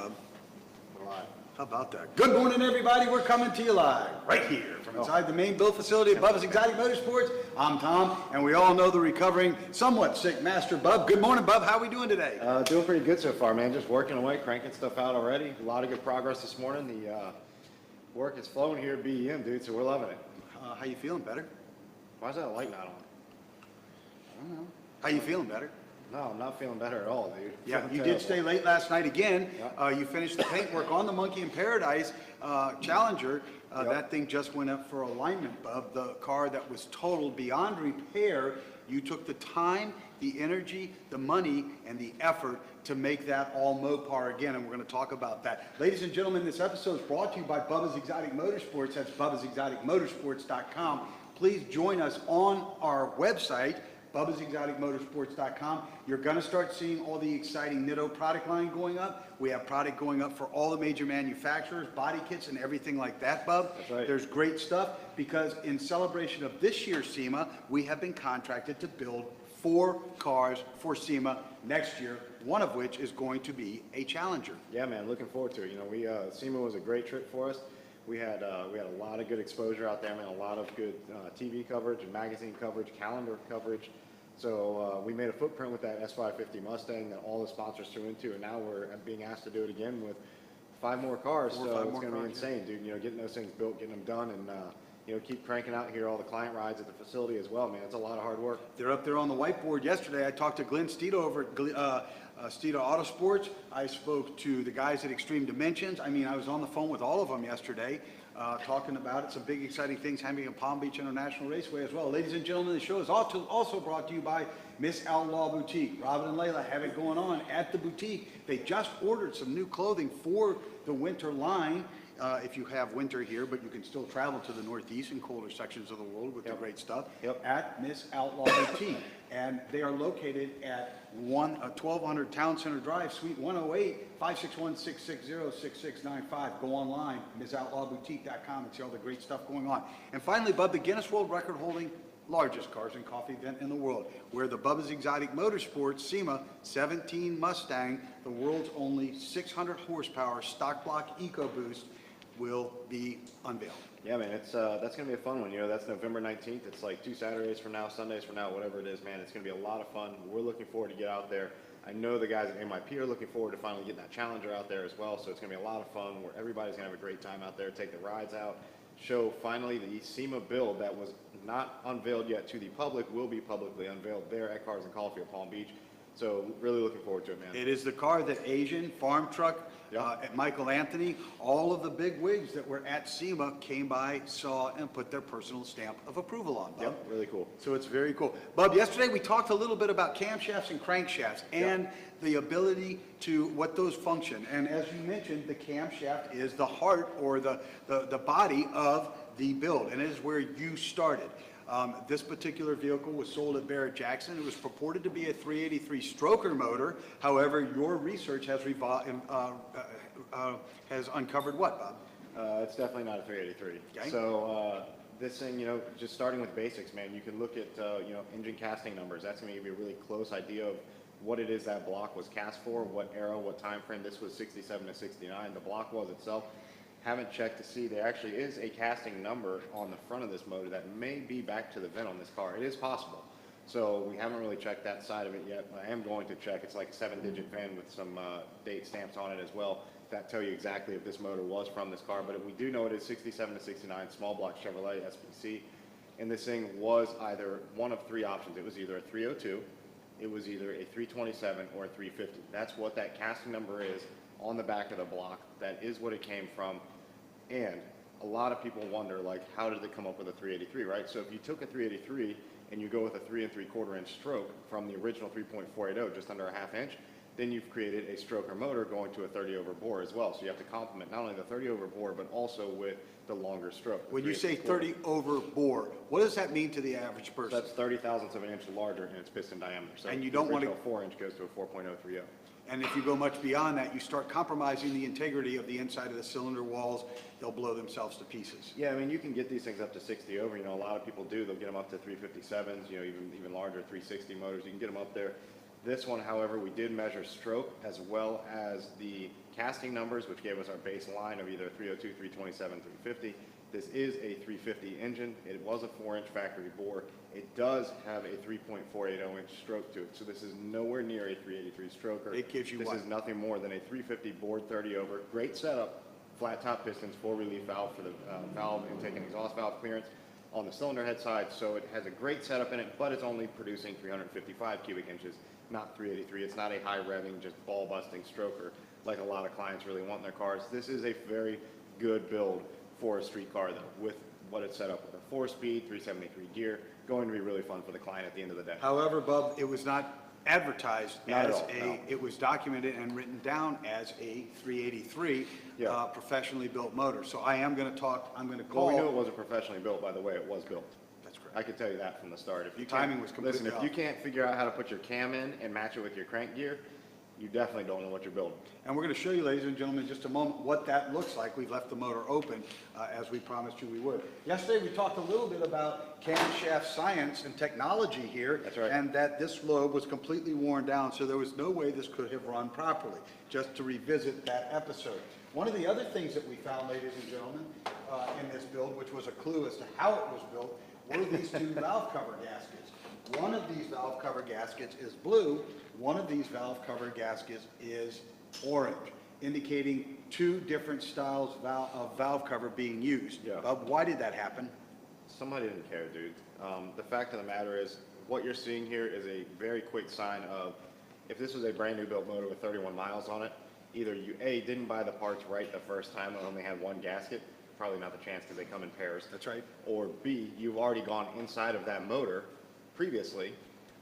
Bub. We're live. How about that? Good morning, everybody. We're coming to you live right here from inside the main build facility of Bubba's Exotic Motorsports. I'm Tom, and we all know the recovering, somewhat sick Master Bub. Good morning, Bub. How are we doing today? Doing pretty good so far, man. Just working away, cranking stuff out already. A lot of good progress this morning. The work is flowing here at BEM, dude, so we're loving it. How you feeling? Better? Why is that light not on? I don't know. How you feeling? Better? No, I'm not feeling better at all, dude. Yeah, you did stay late last night again. Yeah. You finished the paintwork on the Monkey in Paradise Challenger. Yep. That thing just went up for alignment, Bub. The car that was totaled beyond repair, you took the time, the energy, the money, and the effort to make that all Mopar again, and we're going to talk about that. Ladies and gentlemen, this episode is brought to you by Bubba's Exotic Motorsports. That's bubbasexoticmotorsports.com. Please join us on our website, bubbasexoticmotorsports.com. You're going to start seeing all the exciting Nitto product line going up. We have product going up for all the major manufacturers, body kits and everything like that, Bub. That's right. There's great stuff because in celebration of this year's SEMA, we have been contracted to build 4 cars for SEMA next year, one of which is going to be a Challenger. Yeah, man, looking forward to it. You know, SEMA was a great trip for us. We had a lot of good exposure out there, man, a lot of good TV coverage and magazine coverage, calendar coverage. So we made a footprint with that S550 Mustang that all the sponsors threw into, and now we're being asked to do it again with 5 more cars. So it's going to be insane, dude. You know, getting those things built, getting them done, and you know, keep cranking out here all the client rides at the facility as well, man. It's a lot of hard work. They're up there on the whiteboard yesterday. I talked to Glenn Steto over at Steto Autosports. I spoke to the guys at Extreme Dimensions. I mean, I was on the phone with all of them yesterday. Talking about it, some big exciting things happening at Palm Beach International Raceway as well. Ladies and gentlemen, the show is also brought to you by Miss Outlaw Boutique. Robin and Layla have it going on at the boutique. They just ordered some new clothing for the winter line. If you have winter here, but you can still travel to the Northeast and colder sections of the world with the great stuff at Miss Outlaw Boutique. And they are located at 1200 Town Center Drive, Suite 108, 561-660-6695. Go online, MissOutlawBoutique.com, and see all the great stuff going on. And finally, Bub, the Guinness World Record holding largest cars and coffee event in the world, where the Bubba's Exotic Motorsports SEMA 17 Mustang, the world's only 600 horsepower stock block EcoBoost, will be unveiled. Yeah, man, it's that's going to be a fun one. You know, that's November 19th. It's like 2 Saturdays from now, Sundays from now, whatever it is, man. It's going to be a lot of fun. We're looking forward to get out there. I know the guys at MIP are looking forward to finally getting that Challenger out there as well, so it's going to be a lot of fun where everybody's going to have a great time out there, take the rides out, show finally the SEMA build that was not unveiled yet to the public will be publicly unveiled there at Cars and Coffee at Palm Beach. So really looking forward to it, man. It is the car that Asian, Farm Truck, at Michael Anthony, all of the big wigs that were at SEMA came by, saw, and put their personal stamp of approval on, Bub. Yep, really cool. So it's very cool. Bub, yesterday we talked a little bit about camshafts and crankshafts and the ability to what those function. And as you mentioned, the camshaft is the heart or the body of the build, and it is where you started. This particular vehicle was sold at Barrett-Jackson. It was purported to be a 383 stroker motor. However, your research has uncovered what, Bob? It's definitely not a 383. Okay. So this thing, you know, just starting with basics, man, you can look at, you know, engine casting numbers. That's going to give you a really close idea of what it is that block was cast for, what era, what time frame. This was 67 to 69. The block was itself. Haven't checked to see there actually is a casting number on the front of this motor that may be back to the VIN on this car. It is possible. So we haven't really checked that side of it yet, but I am going to check. It's like a 7-digit VIN with some date stamps on it as well. That tell you exactly if this motor was from this car, but we do know it is 67 to 69 small block Chevrolet SPC, and this thing was either one of 3 options. It was either a 302, it was either a 327, or a 350. That's what that casting number is on the back of the block. That is what it came from. And a lot of people wonder, like, how did it come up with a 383, right? So if you took a 383 and you go with a 3 3/4 inch stroke from the original 3.480, just under a ½ inch, then you've created a stroker motor going to a 30 over bore as well. So you have to complement not only the 30 over bore, but also with the longer stroke. When you say 30 over bore, what does that mean to the average person? So that's 30 thousandths of an inch larger in its piston diameter. So and you don't want to 4-inch goes to a 4.030. And if you go much beyond that, you start compromising the integrity of the inside of the cylinder walls. They'll blow themselves to pieces. Yeah, I mean, you can get these things up to 60 over. You know, a lot of people do. They'll get them up to 357s, you know, even larger 360 motors. You can get them up there. This one, however, we did measure stroke as well as the casting numbers, which gave us our baseline of either 302, 327, 350. This is a 350 engine. It was a 4-inch factory bore. It does have a 3.480-inch stroke to it, so this is nowhere near a 383 stroker. It gives you This what? is nothing more than a 350 bored 30 over. Great setup, flat top pistons, 4 relief valve for the valve intake and exhaust valve clearance on the cylinder head side, so it has a great setup in it, but it's only producing 355 cubic inches, not 383. It's not a high revving, just ball busting stroker like a lot of clients really want in their cars. This is a very good build for a street car though, with what it's set up with a 4-speed, 373 gear, going to be really fun for the client at the end of the day. However, Bub, it was not advertised Not at as all, no. it was documented and written down as a 383 Yeah. professionally built motor. So I am going to talk, I'm going to Well, we knew it call. wasn't professionally built by the way it was built. That's correct. I could tell you that from the start. If you Timing can't- was completely Listen, if off. you can't figure out how to put your cam in and match it with your crank gear, you definitely don't know what you're building. And we're going to show you, ladies and gentlemen, in just a moment, what that looks like. We've left the motor open, as we promised you we would. Yesterday, we talked a little bit about camshaft science and technology here. That's right. And that this lobe was completely worn down, so there was no way this could have run properly, just to revisit that episode. One of the other things that we found, ladies and gentlemen, in this build, which was a clue as to how it was built, were these two valve cover gaskets. One of these valve cover gaskets is blue, one of these valve cover gaskets is orange, indicating two different styles of valve cover being used. Yeah. Bub, why did that happen? Somebody didn't care, dude. The fact of the matter is, what you're seeing here is a very quick sign of, if this was a brand new built motor with 31 miles on it, either you, A, didn't buy the parts right the first time and only had one gasket, probably not the chance because they come in pairs. That's right. Or B, you've already gone inside of that motor previously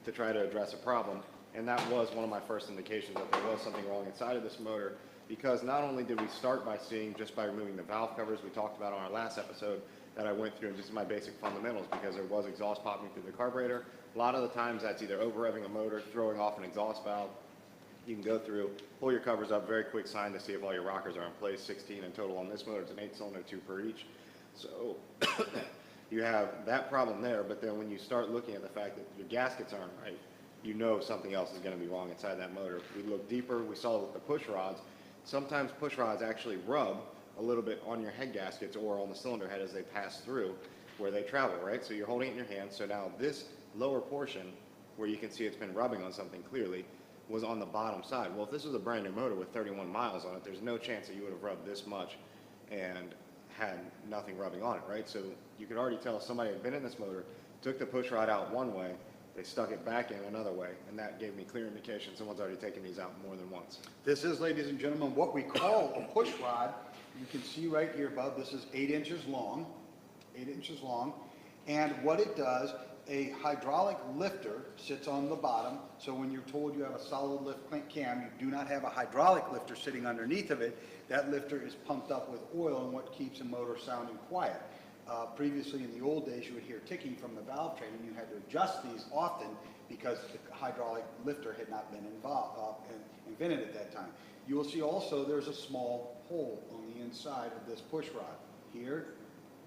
to try to address a problem, and that was one of my first indications that there was something wrong inside of this motor, because not only did we start by seeing, just by removing the valve covers we talked about on our last episode, that I went through and just my basic fundamentals, because there was exhaust popping through the carburetor. A lot of the times that's either over-revving a motor, throwing off an exhaust valve. You can go through, pull your covers up, very quick sign to see if all your rockers are in place, 16 in total on this motor. It's an 8-cylinder, 2 per each. So you have that problem there, but then when you start looking at the fact that your gaskets aren't right, you know something else is going to be wrong inside that motor. We looked deeper, we saw with the push rods, sometimes push rods actually rub a little bit on your head gaskets or on the cylinder head as they pass through where they travel, right? So you're holding it in your hand, so now this lower portion, where you can see it's been rubbing on something clearly, was on the bottom side. Well, if this was a brand new motor with 31 miles on it, there's no chance that you would have rubbed this much and had nothing rubbing on it, right? So you could already tell somebody had been in this motor, took the push rod out one way, they stuck it back in another way, and that gave me clear indication someone's already taken these out more than once. This is, ladies and gentlemen, what we call a push rod. You can see right here, Bub, this is 8 inches long, 8 inches long. And what it does, a hydraulic lifter sits on the bottom. So when you're told you have a solid lift cam, you do not have a hydraulic lifter sitting underneath of it. That lifter is pumped up with oil and what keeps a motor sounding quiet. Previously, in the old days, you would hear ticking from the valve train, and you had to adjust these often because the hydraulic lifter had not been invented at that time. You will see also there's a small hole on the inside of this push rod, here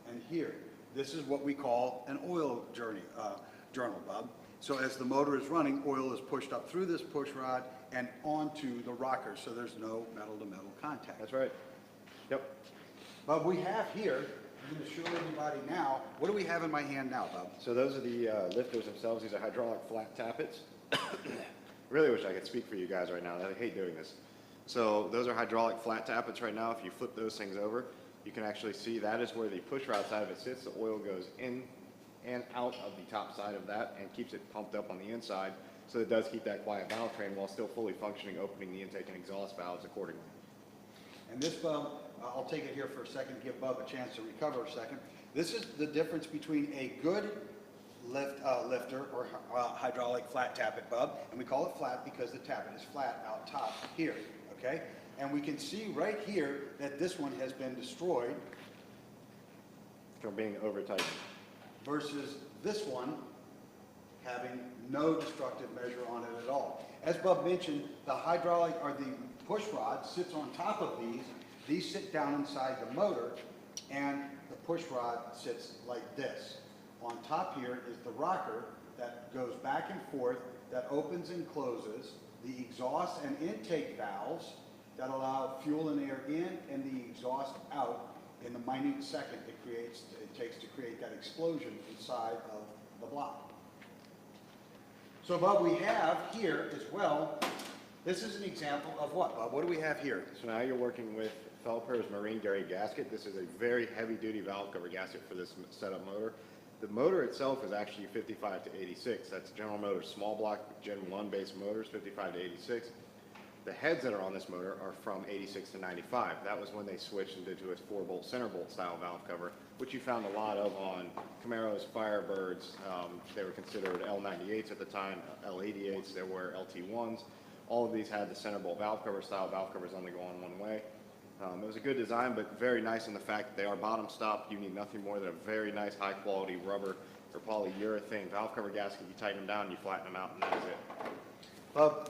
and here. This is what we call an oil journal, Bob. So as the motor is running, oil is pushed up through this push rod and onto the rocker, so there's no metal-to-metal contact. That's right. Yep. Bob, we have here, I'm going to show everybody now, what do we have in my hand now, Bob? So those are the lifters themselves. These are hydraulic flat tappets. Really wish I could speak for you guys right now. I hate doing this. So those are hydraulic flat tappets right now. If you flip those things over, you can actually see that is where the push rod side of it sits. The oil goes in and out of the top side of that and keeps it pumped up on the inside. So it does keep that quiet valve train while still fully functioning, opening the intake and exhaust valves accordingly. And this, Bub, I'll take it here for a second, give Bub a chance to recover a second. This is the difference between a good lifter or hydraulic flat tappet, Bub, and we call it flat because the tappet is flat out top here, okay? And we can see right here that this one has been destroyed From being over tightened. versus this one having no destructive measure on it at all. As Bub mentioned, the hydraulic or the push rod sits on top of these. These sit down inside the motor, and the push rod sits like this. On top here is the rocker that goes back and forth, that opens and closes, the exhaust and intake valves, that allow fuel and air in and the exhaust out in the minute second it takes to create that explosion inside of the block. So Bub, we have here as well, this is an example of what, Bub? What do we have here? So now you're working with Felper's marine grade gasket. This is a very heavy duty valve cover gasket for this setup motor. The motor itself is actually 55 to 86. That's General Motors small block Gen 1 base motors, 55 to 86. The heads that are on this motor are from 86 to 95. That was when they switched into a 4-bolt center bolt style valve cover, which you found a lot of on Camaros, Firebirds. They were considered L98s at the time, L88s, there were LT1s. All of these had the center bolt valve cover style. Valve covers only go on one way. It was a good design, but very nice in the fact that they are bottom stop. You need nothing more than a very nice high quality rubber or polyurethane valve cover gasket. You tighten them down, you flatten them out, and that is it. Bub,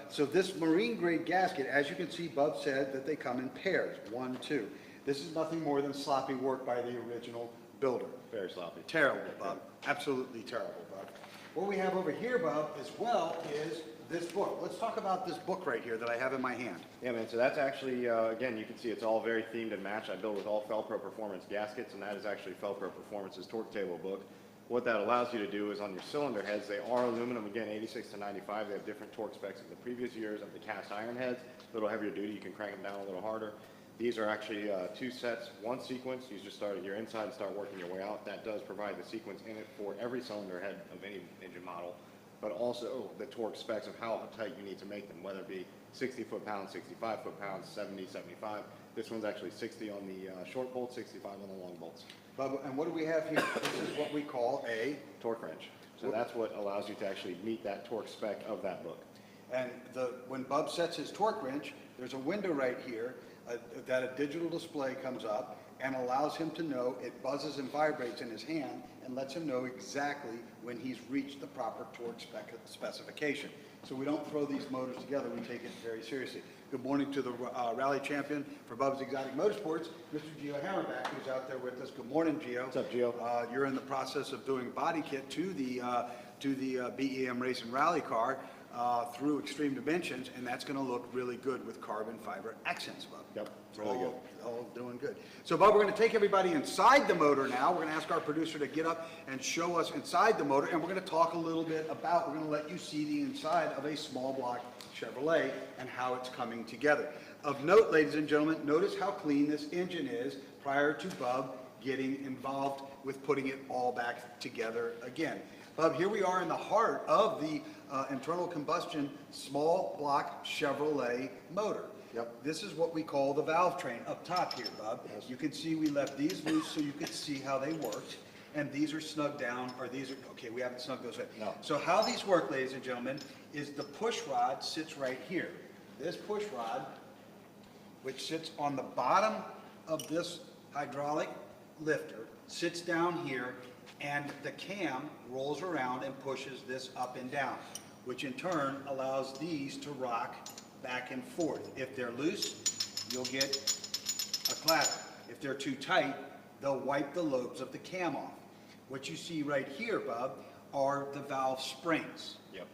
so this marine grade gasket, as you can see, Bub said that they come in pairs, 1, 2. This is nothing more than sloppy work by the original builder. Very sloppy. Terrible, Bub. Absolutely terrible, Bub. What we have over here, Bub, as well is this book. Let's talk about this book right here that I have in my hand. Yeah, man, so that's actually, again, you can see it's all very themed and matched. I build with all Felpro Performance gaskets, and that is actually Felpro Performance's torque table book. What that allows you to do is on your cylinder heads, they are aluminum, again, 86 to 95. They have different torque specs of the previous years of the cast iron heads. A little heavier duty, you can crank them down a little harder. These are actually 2 sets, 1 sequence. You just start at your inside and start working your way out. That does provide the sequence in it for every cylinder head of any engine model, but also the torque specs of how tight you need to make them, whether it be 60 foot-pounds, 65 foot-pounds, 70, 75. This one's actually 60 on the short bolts, 65 on the long bolts. Bub, and what do we have here? This is what we call a torque wrench. So that's what allows you to actually meet that torque spec of that book. And when Bub sets his torque wrench, there's a window right here that a digital display comes up and allows him to know, it buzzes and vibrates in his hand and lets him know exactly when he's reached the proper torque specification. So we don't throw these motors together, we take it very seriously. Good morning to the rally champion for Bubba's Exotic Motorsports, Mr. Gio Hammerback, who's out there with us. Good morning, Gio. What's up, Gio? You're in the process of doing body kit to the BEM Race and Rally car through Extreme Dimensions, and that's going to look really good with carbon fiber accents, Bub. Yep, really good. All doing good. So, Bub, we're going to take everybody inside the motor now. We're going to ask our producer to get up and show us inside the motor, and we're going to talk a little bit about, we're going to let you see the inside of a small block Chevrolet and how it's coming together. Of note, ladies and gentlemen, notice how clean this engine is prior to Bub getting involved with putting it all back together again. Bub, here we are in the heart of the internal combustion small block Chevrolet motor. Yep. This is what we call the valve train up top here, Bub. Yes. You can see we left these loose so you could see how they worked. And these are snugged down, or these are, okay, we haven't snugged those in. No. So how these work, ladies and gentlemen, is the push rod sits right here. This push rod, which sits on the bottom of this hydraulic lifter, sits down here, and the cam rolls around and pushes this up and down, which in turn allows these to rock back and forth. If they're loose, you'll get a clatter. If they're too tight, they'll wipe the lobes of the cam off. What you see right here, Bub, are the valve springs. Yep.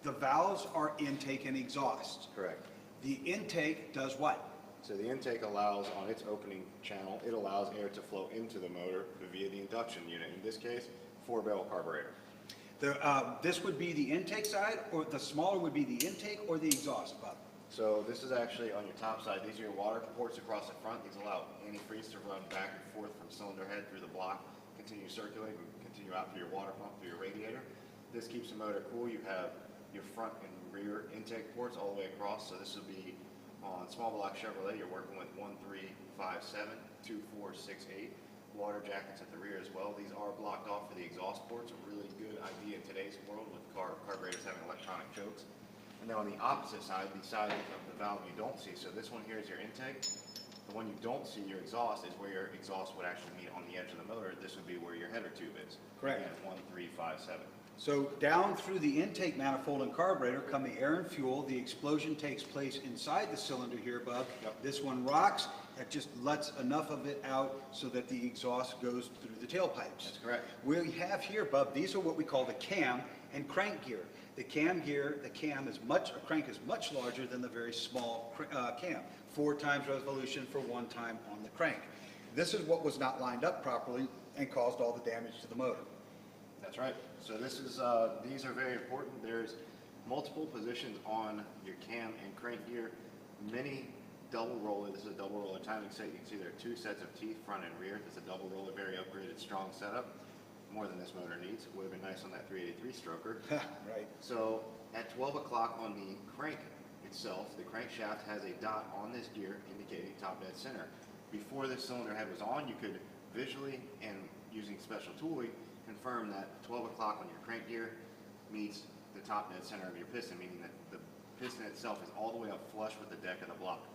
The valves are intake and exhaust. Correct. The intake does what? So the intake allows, on its opening channel, it allows air to flow into the motor via the induction unit. In this case, 4-barrel carburetor. This would be the intake side, or the smaller would be the intake or the exhaust, Bub? So this is actually on your top side. These are your water ports across the front. These allow antifreeze to run back and forth from cylinder head through the block, continue circulating, continue out through your water pump, through your radiator. This keeps the motor cool. You have your front and rear intake ports all the way across. So this would be on small block Chevrolet. You're working with 1357, 2468. Water jackets at the rear as well. These are blocked off for the exhaust ports. A really good idea in today's world with carburetors having electronic chokes. And then on the opposite side, the side of the valve you don't see. So this one here is your intake. The one you don't see, your exhaust, is where your exhaust would actually meet on the edge of the motor. This would be where your header tube is. Correct. Again, 1357. So down through the intake manifold and carburetor come the air and fuel. The explosion takes place inside the cylinder here, Bub. Yep. This one rocks. It just lets enough of it out so that the exhaust goes through the tailpipes. That's correct. We have here, Bub, these are what we call the cam and crank gear. The cam gear, the cam is crank is much larger than the very small cam. 4 times resolution for 1 time on the crank. This is what was not lined up properly and caused all the damage to the motor. That's right. So this is, these are very important. There's multiple positions on your cam and crank gear. Many double roller, this is a double roller timing set. You can see there are 2 sets of teeth, front and rear. It's a double roller, very upgraded, strong setup. More than this motor needs. It would have been nice on that 383 stroker. Right. So at 12 o'clock on the crank itself, the crankshaft has a dot on this gear indicating top dead center. Before this cylinder head was on, you could visually and using special tooling confirm that 12 o'clock on your crank gear meets the top dead center of your piston, meaning that the piston itself is all the way up flush with the deck of the block.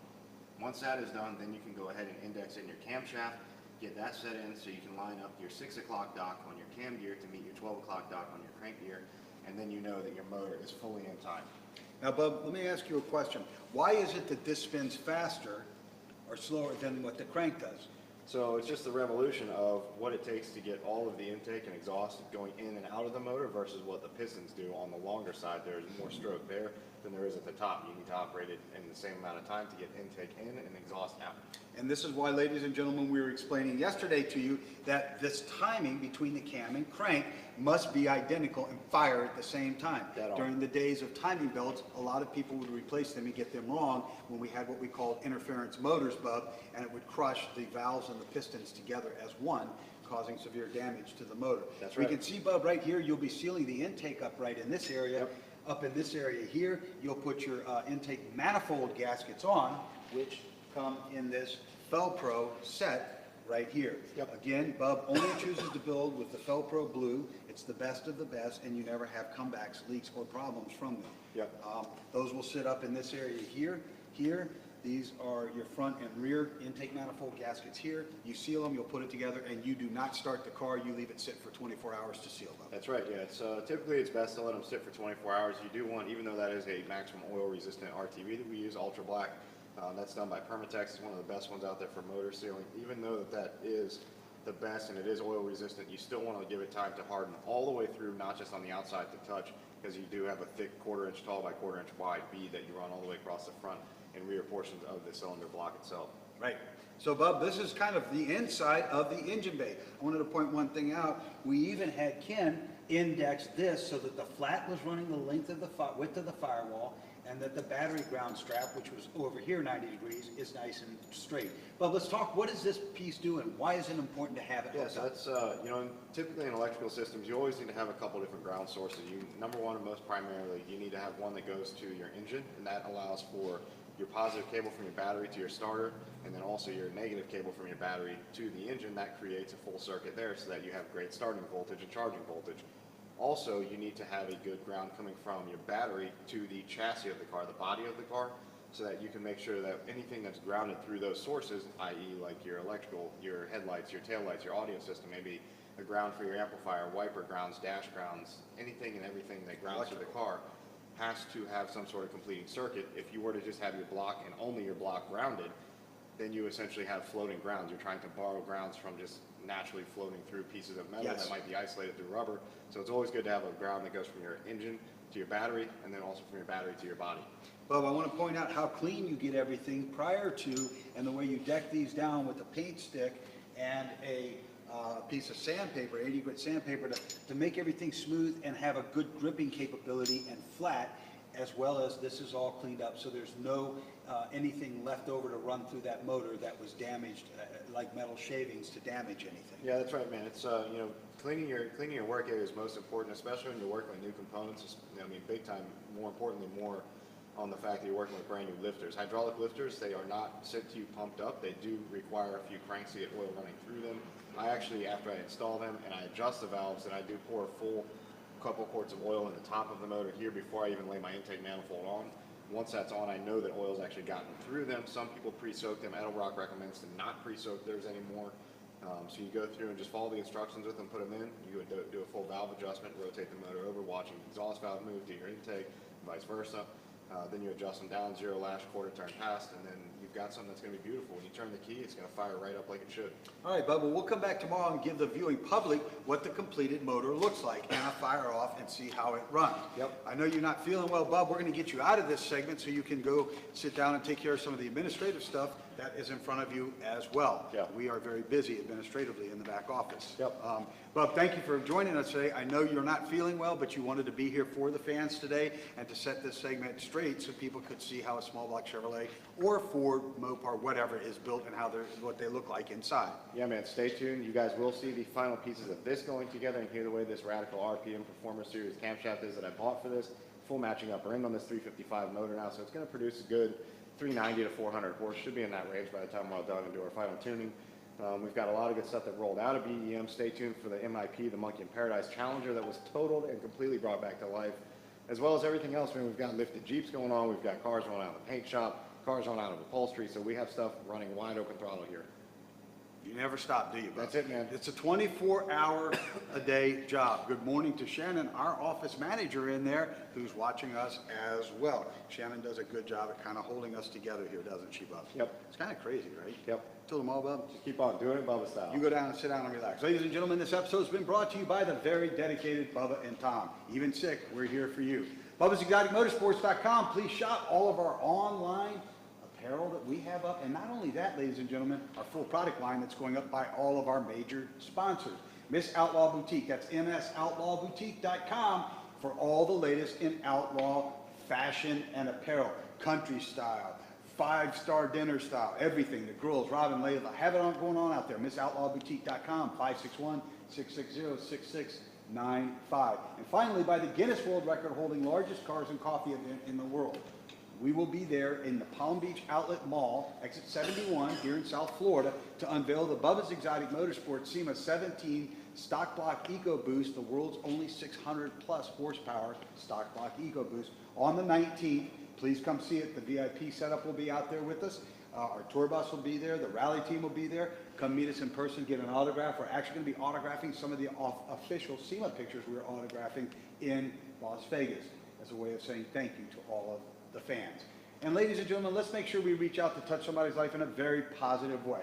Once that is done, then you can go ahead and index in your camshaft, get that set in so you can line up your 6 o'clock dock on your cam gear to meet your 12 o'clock dock on your crank gear, and then you know that your motor is fully in time. Now, Bub, let me ask you a question. Why is it that this spins faster or slower than what the crank does? So it's just the revolution of what it takes to get all of the intake and exhaust going in and out of the motor versus what the pistons do on the longer side. There's more stroke there than there is at the top. You need to operate it in the same amount of time to get intake in and exhaust out. And this is why, ladies and gentlemen, we were explaining yesterday to you that this timing between the cam and crank must be identical and fire at the same time. During the days of timing belts, a lot of people would replace them and get them wrong when we had what we called interference motors, Bub, and it would crush the valves and the pistons together as one, causing severe damage to the motor. That's right. We can see, Bub, right here, you'll be sealing the intake up right in this area. Yep. Up in this area here, you'll put your intake manifold gaskets on, which come in this Felpro set right here. Yep. Again, Bub only chooses to build with the Felpro blue. It's the best of the best, and you never have comebacks, leaks, or problems from them. Yep. Those will sit up in this area here. These are your front and rear intake manifold gaskets here. You seal them, you'll put it together, and you do not start the car. You leave it sit for 24 hours to seal them. That's right, yeah. It's, typically it's best to let them sit for 24 hours. You do want, even though that is a maximum oil resistant RTV that we use, Ultra Black, that's done by Permatex. It's one of the best ones out there for motor sealing. Even though that is the best and it is oil resistant, you still want to give it time to harden all the way through, not just on the outside to touch, because you do have a thick 1/4 inch tall by 1/4 inch wide bead that you run all the way across the front and rear portions of the cylinder block itself. Right. So, Bub, this is kind of the inside of the engine bay. I wanted to point one thing out. We even had Ken index this so that the flat was running the length of the width of the firewall, and that the battery ground strap, which was over here 90 degrees, is nice and straight. But let's talk, what does this piece do and why is it important to have it? Yes, that's, you know, typically in electrical systems, you always need to have a couple different ground sources. Number one, and most primarily, you need to have one that goes to your engine, and that allows for your positive cable from your battery to your starter, and then also your negative cable from your battery to the engine. That creates a full circuit there so that you have great starting voltage and charging voltage. Also, you need to have a good ground coming from your battery to the chassis of the car, the body of the car, so that you can make sure that anything that's grounded through those sources, i.e. like your electrical, your headlights, your taillights, your audio system, maybe a ground for your amplifier, wiper grounds, dash grounds, anything and everything that grounds through the car has to have some sort of completing circuit. If you were to just have your block and only your block grounded, then you essentially have floating grounds. You're trying to borrow grounds from just naturally floating through pieces of metal that might be isolated through rubber. So it's always good to have a ground that goes from your engine to your battery, and then also from your battery to your body. Bob, I want to point out how clean you get everything prior to, and the way you deck these down with a paint stick and a piece of sandpaper, 80 grit sandpaper, to make everything smooth and have a good gripping capability and flat, as well as this is all cleaned up, so there's no anything left over to run through that motor that was damaged, like metal shavings to damage anything. Yeah, that's right, man. It's you know, cleaning your work area is most important, especially when you're working with new components. I mean, big time. More importantly, more on the fact that you're working with brand new lifters. Hydraulic lifters, they are not sent to you pumped up. They do require a few cranks to get oil running through them. I actually, after I install them and I adjust the valves, and I do pour a full couple quarts of oil in the top of the motor here before I even lay my intake manifold on. Once that's on, I know that oil's actually gotten through them. Some people pre-soak them. Edelbrock recommends to not pre-soak theirs anymore. So you go through and just follow the instructions with them, put them in. You would do a full valve adjustment, rotate the motor over, watching the exhaust valve move to your intake, vice versa. Then you adjust them down, zero lash, quarter turn past, and then you we've got something that's going to be beautiful. When you turn the key, it's going to fire right up like it should. All right, Bubba, we'll come back tomorrow and give the viewing public what the completed motor looks like and a fire off and see how it runs. Yep. I know you're not feeling well, Bub. We're going to get you out of this segment so you can go sit down and take care of some of the administrative stuff that is in front of you as well. Yeah. We are very busy administratively in the back office. Yep. Bub, thank you for joining us today. I know you're not feeling well, but you wanted to be here for the fans today and to set this segment straight so people could see how a small block Chevrolet or Ford, Mopar, whatever is built and what they look like inside. Yeah, man, stay tuned. You guys will see the final pieces of this going together and hear the way this Radical RPM Performer Series camshaft is that I bought for this. Full matching upper end on this 355 motor now, so it's going to produce a good 390 to 400 horse. Should be in that range by the time we're all done and do our final tuning. We've got a lot of good stuff that rolled out of BEM. Stay tuned for the MIP, the Monkey in Paradise Challenger that was totaled and completely brought back to life, as well as everything else. I mean, we've got lifted Jeeps going on. We've got cars rolling out of the paint shop, cars rolling out of upholstery. So we have stuff running wide open throttle here. You never stop, do you, Bub? That's it, man. It's a 24-hour-a-day job. Good morning to Shannon, our office manager in there, who's watching us as well. Shannon does a good job at kind of holding us together here, doesn't she, Bub? Yep. It's kind of crazy, right? Yep. Till tomorrow, Bub. Just keep on doing it Bubba style. You go down and sit down and relax. Ladies and gentlemen, this episode has been brought to you by the very dedicated Bubba and Tom. Even sick, we're here for you. Bubba'sExoticMotorsports.com. Please shop all of our online apparel that we have up. And not only that, ladies and gentlemen, our full product line that's going up by all of our major sponsors. Miss Outlaw Boutique, that's msoutlawnboutique.com for all the latest in outlaw fashion and apparel. Country style, five-star dinner style, everything. The girls, Robin, Layla, have it on going on out there. MissOutlawBoutique.com, 561-660-6695. And finally, by the Guinness World Record holding largest cars and coffee event in the world. We will be there in the Palm Beach Outlet Mall, exit 71 here in South Florida, to unveil the Bubba's Exotic Motorsports SEMA 17 Stock Block EcoBoost, the world's only 600 plus horsepower Stock Block EcoBoost on the 19th. Please come see it. The VIP setup will be out there with us. Our tour bus will be there. The rally team will be there. Come meet us in person, get an autograph. We're actually going to be autographing some of the official SEMA pictures we're autographing in Las Vegas as a way of saying thank you to all of the fans. And ladies and gentlemen, let's make sure we reach out to touch somebody's life in a very positive way.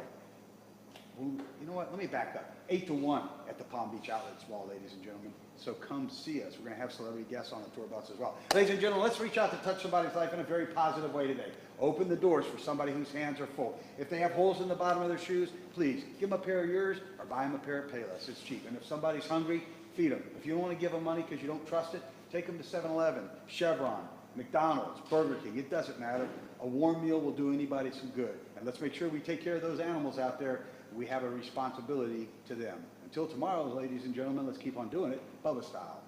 Well, you know what? Let me back up. 8-1 at the Palm Beach Outlet Mall, ladies and gentlemen. So come see us. We're going to have celebrity guests on the tour bus as well. Ladies and gentlemen, let's reach out to touch somebody's life in a very positive way today. Open the doors for somebody whose hands are full. If they have holes in the bottom of their shoes, please give them a pair of yours or buy them a pair of Payless. It's cheap. And if somebody's hungry, feed them. If you don't want to give them money because you don't trust it, take them to 7-Eleven, Chevron, McDonald's, Burger King, it doesn't matter. A warm meal will do anybody some good. And let's make sure we take care of those animals out there. We have a responsibility to them. Until tomorrow, ladies and gentlemen, let's keep on doing it Bubba style.